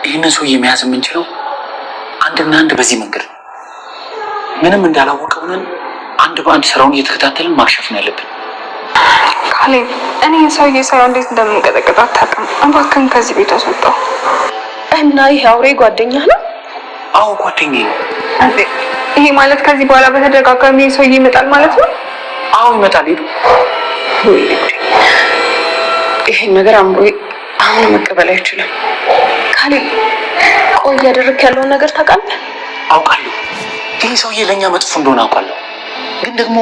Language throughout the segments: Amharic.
ይህንን ሰውዬ መያዝ የምንችለው አንድና አንድ በዚህ መንገድ ነው። ምንም እንዳላወቀው ነን አንድ በአንድ ስራውን እየተከታተልን ማክሸፍ ነው ያለብን። ካሌብ እኔ ሰውዬ ሳይሆን እንዴት እንደምንቀጠቅጥ አታውቅም። እባክህን ከዚህ ቤት አስወጣው። እና ይሄ አውሬ ጓደኛ ነው? አዎ ጓደኛዬ ነው። ይሄ ማለት ከዚህ በኋላ በተደጋጋሚ ሰውዬ ይመጣል ማለት ነው? አዎ ይመጣል። ሄዱ ይሄን ነገር አሁን መቀበል አይችልም። ካሌብ ቆይ እያደረክ ያለውን ነገር ታውቃለህ? አውቃለሁ። ይህ ሰውዬ ለእኛ መጥፎ እንደሆነ አውቃለሁ። ግን ደግሞ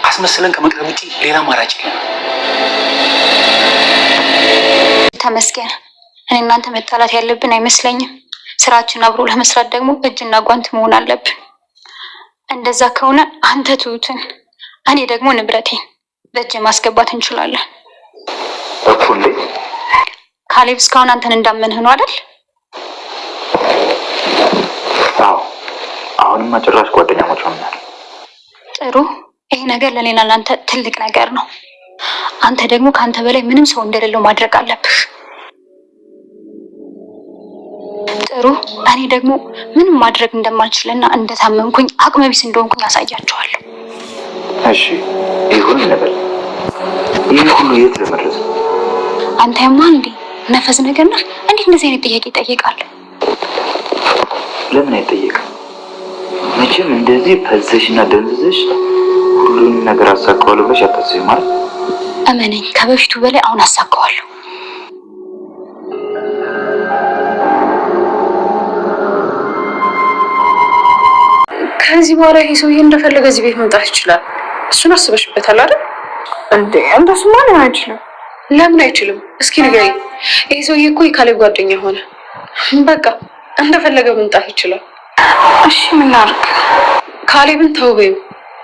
አስመስለን ከመቅረብ ውጭ ሌላ አማራጭ የለም። ተመስገን። እኔ እናንተ መጣላት ያለብን አይመስለኝም። ስራችን አብሮ ለመስራት ደግሞ እጅና ጓንት መሆን አለብን። እንደዛ ከሆነ አንተ ትሁትን፣ እኔ ደግሞ ንብረቴን በእጅ ማስገባት እንችላለን። እኩል ካሌብ እስካሁን አንተን እንዳመንህ ነው አይደል? አዎ። አሁንማ ጭራሽ ጓደኛሞች ሆነናል። ጥሩ። ይሄ ነገር ለኔና ለአንተ ትልቅ ነገር ነው። አንተ ደግሞ ከአንተ በላይ ምንም ሰው እንደሌለው ማድረግ አለብህ። ጥሩ። እኔ ደግሞ ምንም ማድረግ እንደማልችልና እንደታመምኩኝ አቅመ ቢስ እንደሆንኩኝ አሳያቸዋለሁ። እሺ ይሁን ነበር። ይህ ሁሉ የት ለመድረስ? አንተ ያማል እንዴ? ነፈስ ነገር ነህ። እንዴት እንደዚህ አይነት ጥያቄ ይጠይቃል? ለምን አይጠየቅም? መቼም እንደዚህ ፈዘሽና ደንዝዘሽ ሁሉን ነገር አሳካዋለሁ ብለሽ አታስቢም ማለት? እመነኝ፣ ከበፊቱ በላይ አሁን አሳካዋለሁ። ከዚህ በኋላ ይሄ ሰውዬ እንደፈለገ እዚህ ቤት መምጣት ይችላል። እሱን አስበሽበታል አይደል? እንዴ እንደሱማ ሊሆን አይችልም። ለምን አይችልም? እስኪ ንገሪኝ። ይሄ ሰውዬ እኮ የካሌብ ጓደኛ ሆነ። በቃ እንደፈለገ መምጣት ይችላል። እሺ ምን ላድርግ? ካሌብን ተውበይው።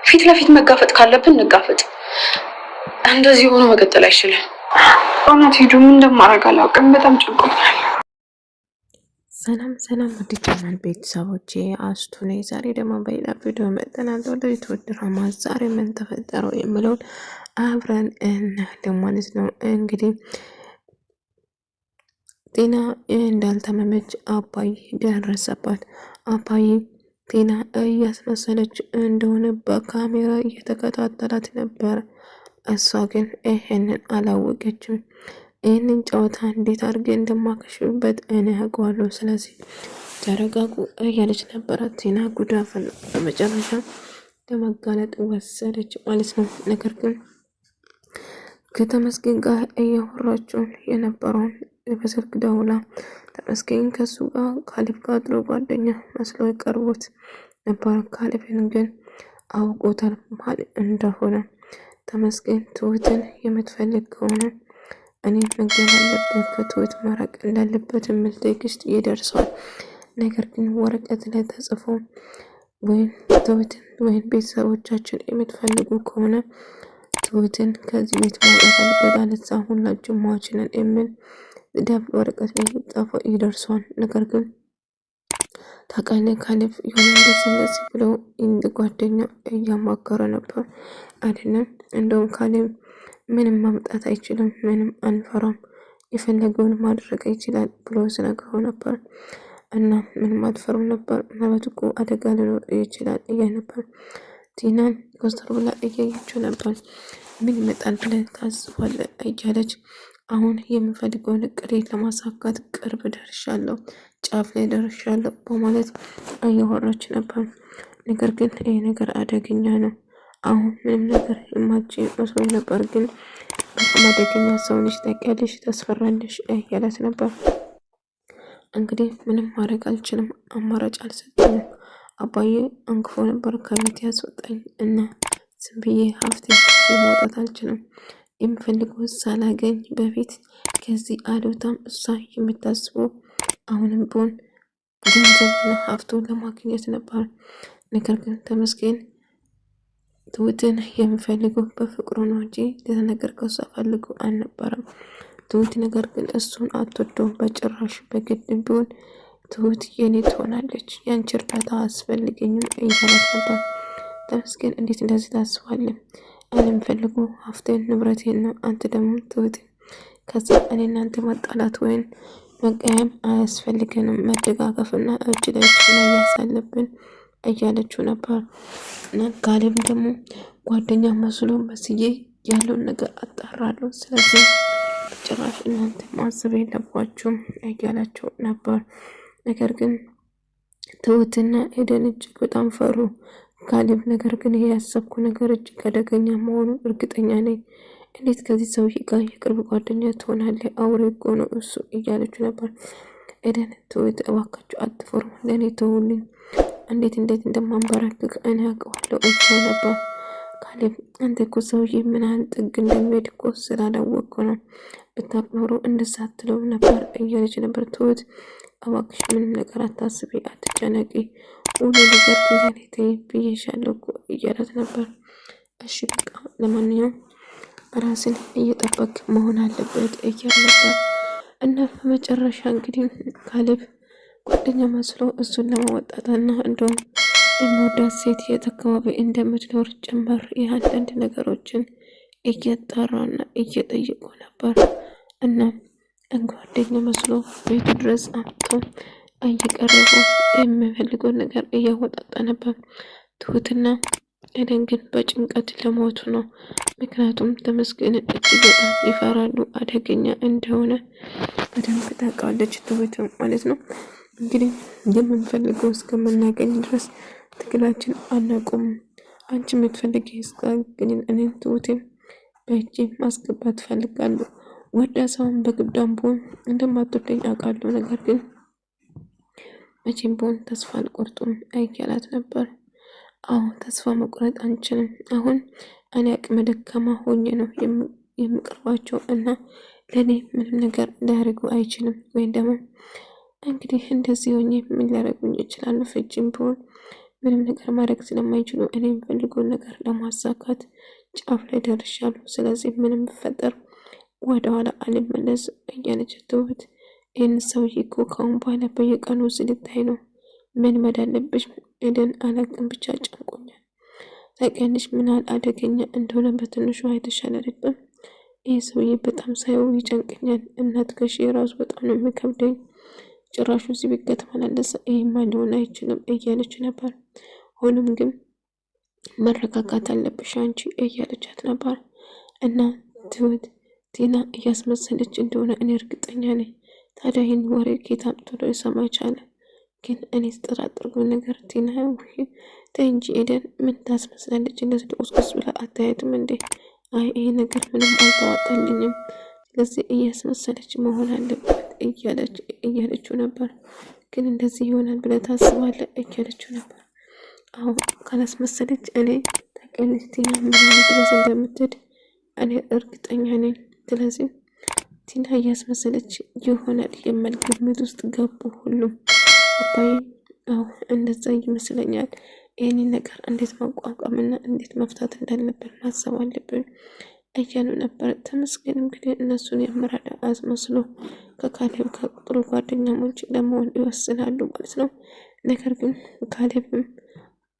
ፊት ለፊት መጋፈጥ ካለብን እንጋፈጥ። እንደዚህ ሆኖ መቀጠል አይችልም። እውነት ሄዱ ምን እንደማደርግ አላውቅም። በጣም ጨንቆኛል። ሰላም ሰላም ውድ ቻናል ቤተሰቦቼ አስቱ ነኝ። ዛሬ ደግሞ በሌላ ቪዲዮ መጥተናል። ወደ ትሁት ድራማ ዛሬ ምን ተፈጠረው የምለውን አብረን እናያለን ማለት ነው። እንግዲህ ጤና እንዳልተመመች አባይ ደረሰባት። አባይ ጤና እያስመሰለች እንደሆነ በካሜራ እየተከታተላት ነበር። እሷ ግን ይሄንን አላወቀችም። ይህንን ጨዋታ እንዴት አድርጌ እንደማከሽበት እኔ ያውቀዋለሁ። ስለዚህ ተረጋጉ እያለች ነበረ ቲና ጉዳፍን በመጨረሻ ለመጋለጥ ወሰደች ማለት ነው። ነገር ግን ከተመስገን ጋር እያወራችውን የነበረውን በስልክ ደውላ ተመስገን ከሱ ጋር ካሌብ ጋር ጥሩ ጓደኛ መስሎ ቀርቦት ነበር። ካሌብን ግን አውቆታል ማለት እንደሆነ ተመስገን ትሁትን የምትፈልግ ከሆነ እኔ መግደል አለብን፣ ከትሁት መራቅ እንዳለበት የሚል ቴክስት ይደርሰዋል። ነገር ግን ወረቀት ላይ ተጽፎ ወይም ትሁትን ወይም ቤተሰቦቻችን የምትፈልጉ ከሆነ ትሁትን ከዚህ ቤት ማውጣት አለበት፣ አለዛ ሁላችን ሟች ነን የሚል ደብዳቤ ወረቀት ላይ ጻፈ ይደርሰዋል። ነገር ግን ታውቃለህ ካሌብ የሆነ እንደዚህ ብለው እንደ ጓደኛ እያማከረ ነበር አይደለም። እንደውም ካሌብ ምንም ማምጣት አይችልም፣ ምንም አንፈራም፣ የፈለገውን ማድረግ ይችላል ብሎ ሲነግረው ነበር። እና ምንም አትፈሩም ነበር፣ ማለት እኮ አደጋ ሊኖር ይችላል እያለ ነበር። ቲናን ኮስተር ብላ እያየችው ነበር። ምን ይመጣል ብለን ታስባለህ እያለች አሁን የምፈልገውን እቅዴ ለማሳካት ቅርብ ደርሻለሁ፣ ጫፍ ላይ ደርሻለሁ በማለት እያወራች ነበር። ነገር ግን ይሄ ነገር አደገኛ ነው። አሁን ምንም ነገር የማች መስሎ ነበር፣ ግን በጣም አደገኛ ሰው ነሽ፣ ታውቂያለሽ፣ ታስፈራለሽ እያላት ነበር። እንግዲህ ምንም ማድረግ አልችልም፣ አማራጭ አልሰጠኝም። አባዬ አንክፎ ነበር ከቤት ያስወጣኝ እና ዝም ብዬ ሀብቴ መውጣት አልችልም። የምፈልገው ሳላገኝ በፊት ከዚህ አዶታም እሷ የምታስበው አሁንም ቢሆን ገንዘብና ሀብቱን ለማግኘት ነበር። ነገር ግን ተመስገን ትሁትን የሚፈልገው በፍቅሩ ነው እንጂ ሌላ ነገር ከሷ ፈልጎ አልነበረም። ትሁት ነገር ግን እሱን አትወደውም በጭራሽ። በግድ ቢሆን ትሁት የኔ ትሆናለች፣ ያንቺ እርዳታ አስፈልገኝም እያላት ነበር። ተመስገን እንዴት እንደዚህ ታስባለህ? እኔ የምፈልገው ሀብቴን ንብረቴን ነው፣ አንተ ደግሞ ትሁትን። ከዛ እኔ እናንተ ማጣላት ወይም መቀየም አያስፈልገንም፣ መደጋገፍና እጅ ለእጅ መያዝ አለብን እያለችው ነበር። እና ካሌብ ደግሞ ጓደኛ መስሎ መስዬ ያለውን ነገር አጣራለሁ፣ ስለዚህ ጭራሽ እናንተ ማሰብ የለባችሁም እያላቸው ነበር። ነገር ግን ትሁትና ኤደን እጅግ በጣም ፈሩ ካሌብ። ነገር ግን ይሄ ያሰብኩ ነገር እጅግ አደገኛ መሆኑን እርግጠኛ ነኝ። እንዴት ከዚህ ሰውዬ ጋር የቅርብ ጓደኛ ትሆናለህ? አውሬ እኮ ነው እሱ እያለችው ነበር። ኤደን ትሁት እባካችሁ አትፈሩ፣ ለእኔ ተውልኝ፣ እንዴት እንደማንበረክክ እኔ አውቀዋለሁ እያለ ነበር። ካሌብ አንተ እኮ ሰውዬ ምን ያህል ጥግ እንደሚሄድ እኮ ስላላወቅኩ ነው፣ ብታውቅ ኖሮ እንደዛ አትለውም ነበር እያለች ነበር። ትሁት እባክሽ ምንም ነገር አታስቢ፣ አትጨነቂ፣ ሁሉ ነገር ለኔ ተይ ብዬሻለሁ እኮ እያላት ነበር። እሺ በቃ ለማንኛውም ራስን እየጠበቅ መሆን አለበት እያለ ነበር። እና በመጨረሻ እንግዲህ ካሌብ ጓደኛ መስሎ እሱን ለማወጣትና እንደውም የሚወዳት ሴት የት አካባቢ እንደምትኖር ጭምር የአንዳንድ ነገሮችን እየጣራና እየጠየቁ ነበር። እና ጓደኛ መስሎ ቤቱ ድረስ አምጥቶ እየቀረቡ የሚፈልገው ነገር እያወጣጣ ነበር። ትሁትና ኤደን ግን በጭንቀት ለሞቱ ነው። ምክንያቱም ተመስገን እጅግ በጣም ይፈራሉ፣ አደገኛ እንደሆነ በደንብ ታውቃለች ትሁት ማለት ነው። እንግዲህ የምንፈልገው እስከምናገኝ ድረስ ትግላችን አናቁም። አንቺ የምትፈልጊ እስካገኝ እኔን ትሁቴም በእጅ ማስገባት ፈልጋለሁ። ወዳ ሰውን በግብዳም ቢሆን እንደማትወደኝ አውቃለሁ፣ ነገር ግን መቼም ቢሆን ተስፋ አልቆርጡም እያላት ነበር። አሁን ተስፋ መቁረጥ አንችልም። አሁን እኔ አቅመ ደካማ ሆኜ ነው የምቀርባቸው እና ለእኔ ምንም ነገር ሊያደርጉ አይችልም። ወይም ደግሞ እንግዲህ እንደዚህ ሆኜ ምን ሊያደርጉኝ ይችላሉ? ፍጅም ቢሆን ምንም ነገር ማድረግ ስለማይችሉ እኔ የምፈልገውን ነገር ለማሳካት ጫፍ ላይ ደርሻለሁ። ስለዚህ ምንም ብፈጠር ወደኋላ አልመለስ እያለች ትሁት ይህን ሰውዬ እኮ ካሁን በኋላ በየቀኑ ስልታይ ነው መልመድ አለብሽ። ኤደን አላቅም ብቻ ጨንቆኛል። ታውቂያለሽ ምን ያህል አደገኛ እንደሆነ በትንሹ አይተሻል አይደለም? ይህ ሰውዬ በጣም ሳየው ይጨንቀኛል። እናት ከሺ የራሱ በጣም ነው የሚከብደኝ። ጭራሹ እዚህ ቤት ከተመላለሰ ይህማ ሊሆን አይችልም እያለች ነበር። ሆኖም ግን መረጋጋት አለብሽ አንቺ እያለቻት ነበር። እና ትሁት ቲና እያስመሰለች እንደሆነ እኔ እርግጠኛ ነኝ። ታዲያ ይህን ወሬ ኬት አምጥቶ ሊሰማ ቻለ? ግን እኔ ስጠራጥርገው ነገር ቲና ተይ እንጂ ኤደን ምን ታስመስላለች? እንደዚህ ቁስቁስ ብላ አታያትም እንዴ? አይ ይሄ ነገር ምንም አልተዋጣልኝም፣ ስለዚህ እያስመሰለች መሆን አለበት እያለችው ነበር። ግን እንደዚህ ይሆናል ብለህ ታስባለህ? እያለችው ነበር። አሁን ካላስመሰለች እኔ ታውቂያለሽ ቲና ምን ድረስ እንደምትሄድ እኔ እርግጠኛ ነኝ። ስለዚህ ቲና እያስመሰለች ይሆናል የመል ግምት ውስጥ ገቡ ሁሉም። አባዬ አዎ እንደዛ ይመስለኛል። ይህንን ነገር እንዴት ማቋቋምና እንዴት መፍታት እንዳለብን ማሰብ አለብን እያሉ ነበር። ተመስገን እንግዲህ እነሱን የምረዳ አስመስሎ ከካሌብ ከጥሩ ጓደኛሞች ለመሆን ይወስናሉ ማለት ነው። ነገር ግን ካሌብም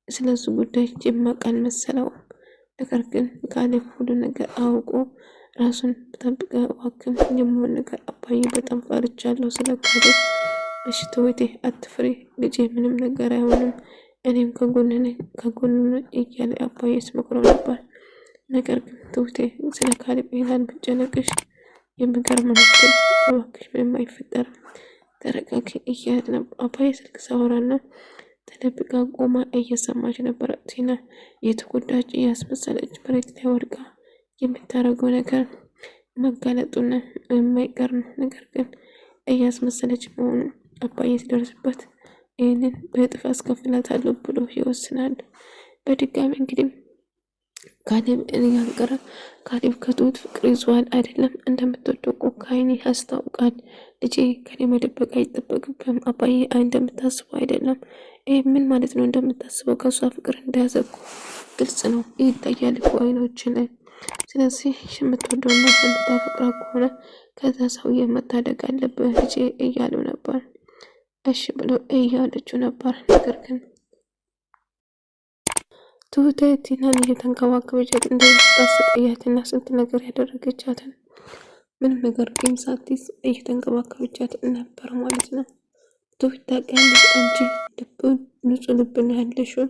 ስለሱ ጉዳይ የማውቃል መሰለው። ነገር ግን ካሌብ ሁሉ ነገር አውቆ ራሱን ጠብቀ እባክህ የምሆን ነገር አባዬ በጣም ፈርቻለሁ ስለ ካሌብ። እሺ ትሁቴ አትፍሪ ልጄ፣ ምንም ነገር አይሆንም፣ እኔም ከጎን ነኝ እያለ አባዬ ስመክረው ነበር። ነገር ግን ትሁቴ ስለ ካሌብ ይላል መጨነቅሽ የሚገርም ነው። እባክሽ ምንም አይፈጠርም ተረጋጊ እያለ ነበር። አባዬ ስልክ ሳወራና ተደብቃ ቆማ እየሰማች ነበር። ቲና የተጎዳች እያስመሰለች መሬት ላይ ወድቃ የምታደርገው ነገር መጋለጡና የማይቀር ነው። ነገር ግን እያስመሰለች መሆኑ አባዬ ሲደርስበት ይህንን በእጥፍ አስከፍላታለሁ ብሎ ይወስናል። በድጋሚ እንግዲህ ካሌብ እያንቀረ ካሌብ ከትሁት ፍቅር ይዟል አይደለም፣ እንደምትወደው እኮ ከዓይኔ ያስታውቃል። ልጄ ከኔ መደበቅ አይጠበቅብም። አባዬ እንደምታስበው አይደለም። ይህ ምን ማለት ነው? እንደምታስበው ከእሷ ፍቅር እንደያዘኩ ግልጽ ነው፣ ይታያል እኮ አይኖች ላይ። ስለዚህ የምትወደውና የምታፈቅራ ከሆነ ከዛ ሰውዬ መታደግ አለብህ ልጄ እያለው ነበር። እሺ ብሎ እያለችው ነበር። ነገር ግን ትሁት ቲናን እየተንከባከበቻት እንደምታስቀያትና ስንት ነገር ያደረገቻትን ምንም ነገር ግን ሳትይዝ እየተንከባከበቻት ነበር ማለት ነው። ትሁት ታውቂያለሽ፣ አንቺ ንጹህ ልብ ነው ያለሽው።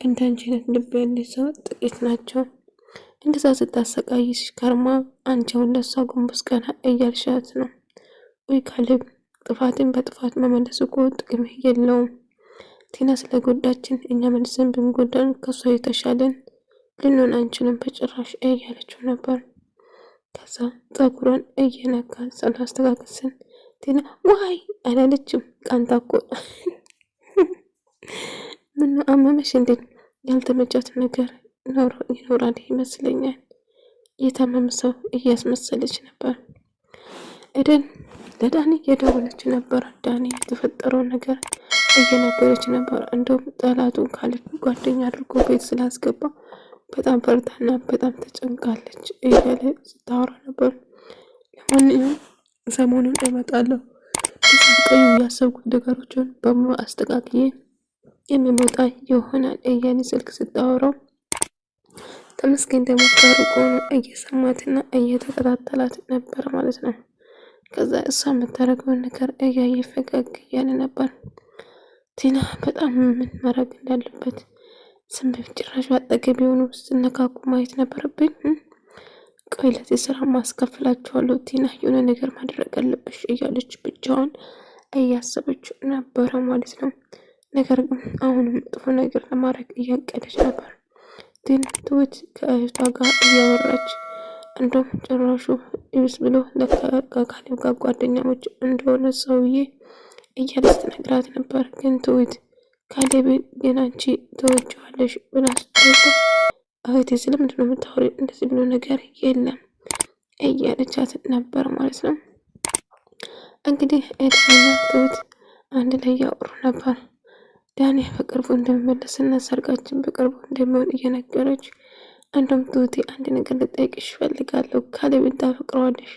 እንዳንቺ አይነት ልብ ያለሽ ሰው ጥቂት ናቸው። እንደዛ ስታሰቃይሽ ከርማ አንቺውን ለሷ ጎንበስ ቀና እያልሻት ነው። ወይ ካሌብ፣ ጥፋትን በጥፋት መመለስ እኮ ጥቅም የለውም። ቲና ስለጎዳችን እኛ መልሰን ብንጎዳን ከሷ የተሻለን ልንሆን አንችልም በጭራሽ እያለችው ነበር። ከዛ ፀጉሯን እየነካ ስላስተካከል ቲና ዋይ አላለችም። ቃንታ እኮ ምን አመመሽ እንዴ? ያልተመቻት ነገር ይኖራል ይመስለኛል። የታመመ ሰው እያስመሰለች ነበር። ኤደን ለዳኒ እየደወለች ነበር። ዳኒ የተፈጠረው ነገር እየነገረች ነበር። እንደውም ጠላቱን ካሌብ ጓደኛ አድርጎ ቤት ስላስገባ በጣም ፈርታና በጣም ተጨንቃለች እያለ ስታወራ ነበር። ለማንኛውም ሰሞኑን እመጣለሁ ቀዩ ያሰብኩት ነገሮችን በሙሉ አስተካክዬ የሚመጣ ይሆናል እያለ ስልክ ስታወራው ተመስገን ደግሞ ከሩቅ ሆኖ እየሰማትና እየተከታተላት ነበር ማለት ነው። ከዛ እሷ የምታደርገውን ነገር እያየ ፈገግ እያለ ነበር። ቲና በጣም ምን ማድረግ እንዳለበት ስንብብ ጭራሽ አጠገብ የሆኑ ስነካኩ ማየት ነበረብኝ። ቆይ ለዚህ ስራ ማስከፍላችኋለሁ ቲና፣ የሆነ ነገር ማድረግ አለብሽ እያለች ብቻዋን እያሰበች ነበረ ማለት ነው። ነገር ግን አሁንም መጥፎ ነገር ለማድረግ እያቀደች ነበር። ግን ትሁት ከእህቷ ጋር እያወራች እንደውም ጭራሹ ይብስ ብሎ ከካሌብ ጋር ጓደኛሞች እንደሆነ ሰውዬ እያለች ትነግራት ነበር። ግን ትሁት ካሌብ ግን አንቺ ተወጂዋለሽ ብላ ስትጠይቃ እህቴ ስለምንድን ነው የምታወሪ? እንደዚህ ብሎ ነገር የለም እያለቻት ነበር ማለት ነው። እንግዲህ ኤደንና ትሁት አንድ ላይ ያወሩ ነበር። ዳኒ በቅርቡ እንደሚመለስና ሰርጋችን በቅርቡ እንደሚሆን እየነገረች እንደውም ትሁቴ አንድ ነገር ልጠይቅሽ እፈልጋለሁ፣ ካሌብን ታፈቅረዋለሽ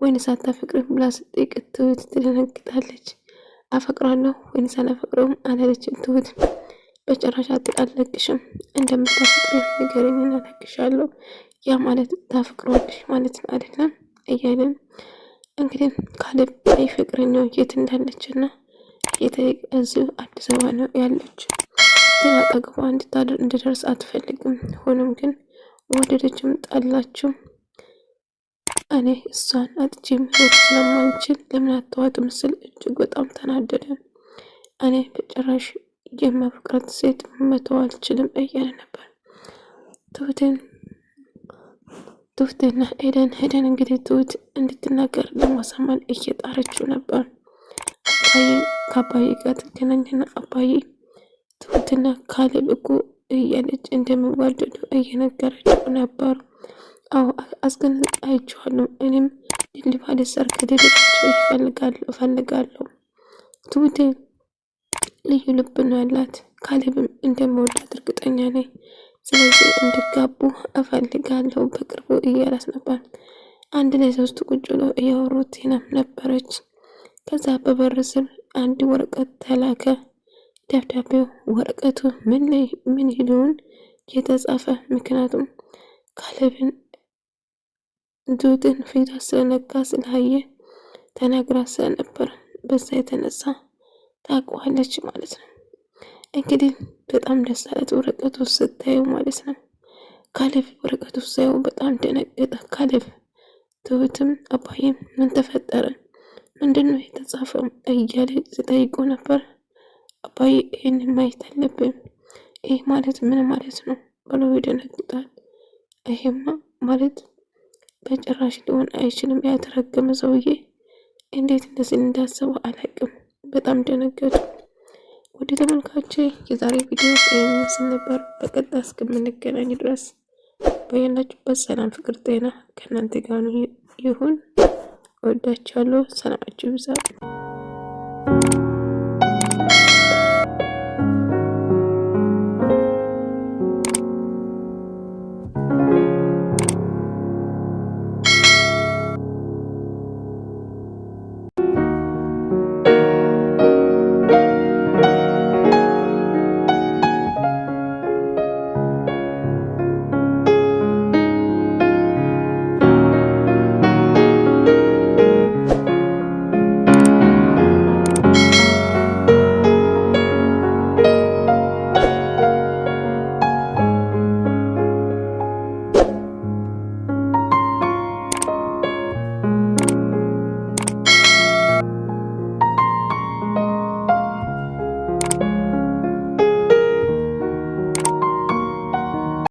ወይንስ አታፈቅሪም ብላ ስትጠይቅ ትሁት ትደነግጣለች። አፈቅራለሁ ወይንስ አላፈቅረውም አላለችም ትሁት። በጭራሽ አልለቅሽም፣ እንደምታፈቅሪ ንገረኝና እለቅሻለሁ። ያ ማለት ታፈቅረዋለሽ ማለት ነው አይደለም እያለን እንግዲህ ካሌብ ፍቅረኛው የት እንዳለችና እዚሁ አዲስ አበባ ነው ያለች። ግን አጠገቧ እንድደርስ አትፈልግም። ሆኖም ግን ወደደችም ጠላችው እኔ እሷን አጥቼ መኖር ስለማንችል ለምን አተዋትም ስል እጅግ በጣም ተናደደ። እኔ በጭራሽ የማፈቅራት ሴት መተው አልችልም እያለ ነበር። ትሁትና ኤደን እንግዲህ ትሁት እንድትናገር ለማሳመን እየጣረችው ነበር። ከአባዬ ጋር ትገናኝና አባዬ ትሁትና ካሌብ እኮ እያለች እንደሚዋደዱ እየነገረችው ነበር። አዎ አይቼዋለሁ። እኔም ድልባለ ሰርግ ልድራቸው እፈልጋለሁ። ትሁቴ ልዩ ልብ ነው ያላት። ካሌብም እንደሚወዳት እርግጠኛ ነኝ። ስለዚህ እንዲጋቡ እፈልጋለሁ በቅርቡ እያላት ነበር። አንድ ላይ ሶስት ቁጭ ብለው እያወሩት ቲናም ነበረች። ከዛ በበር ስር አንድ ወረቀት ተላከ። ደብዳቤው ወረቀቱ ምን ይሉን የተጻፈ ምክንያቱም ካሌብን ትሁትን ፊቷ ስለነካ ስላየ ተናግራ ስለነበር በዛ የተነሳ ታውቀዋለች ማለት ነው። እንግዲህ በጣም ደስ አላት ወረቀቱ ስታየው ማለት ነው። ካሌብ ወረቀቱ ሳየው በጣም ደነገጠ። ካሌብ ትሁትም አባዬም ምን ተፈጠረ? ምንድነው የተጻፈው እያለ ሲጠይቁ ነበር። አባዬ ይህን ማየት አለብን፣ ይህ ማለት ምን ማለት ነው ብሎ ይደነግጣል። ይሄማ ማለት በጭራሽ ሊሆን አይችልም፣ ያተረገመ ሰውዬ እንዴት እንደዚህ እንዳሰበው አላውቅም። በጣም ደነገጡ። ወደ ተመልካቾቼ የዛሬ ቪዲዮ ይመስል ነበር። በቀጣይ እስከምንገናኝ ድረስ በያላችሁበት ሰላም፣ ፍቅር፣ ጤና ከእናንተ ጋር ይሁን። እወዳችኋለሁ። ሰላማችሁ ይብዛ።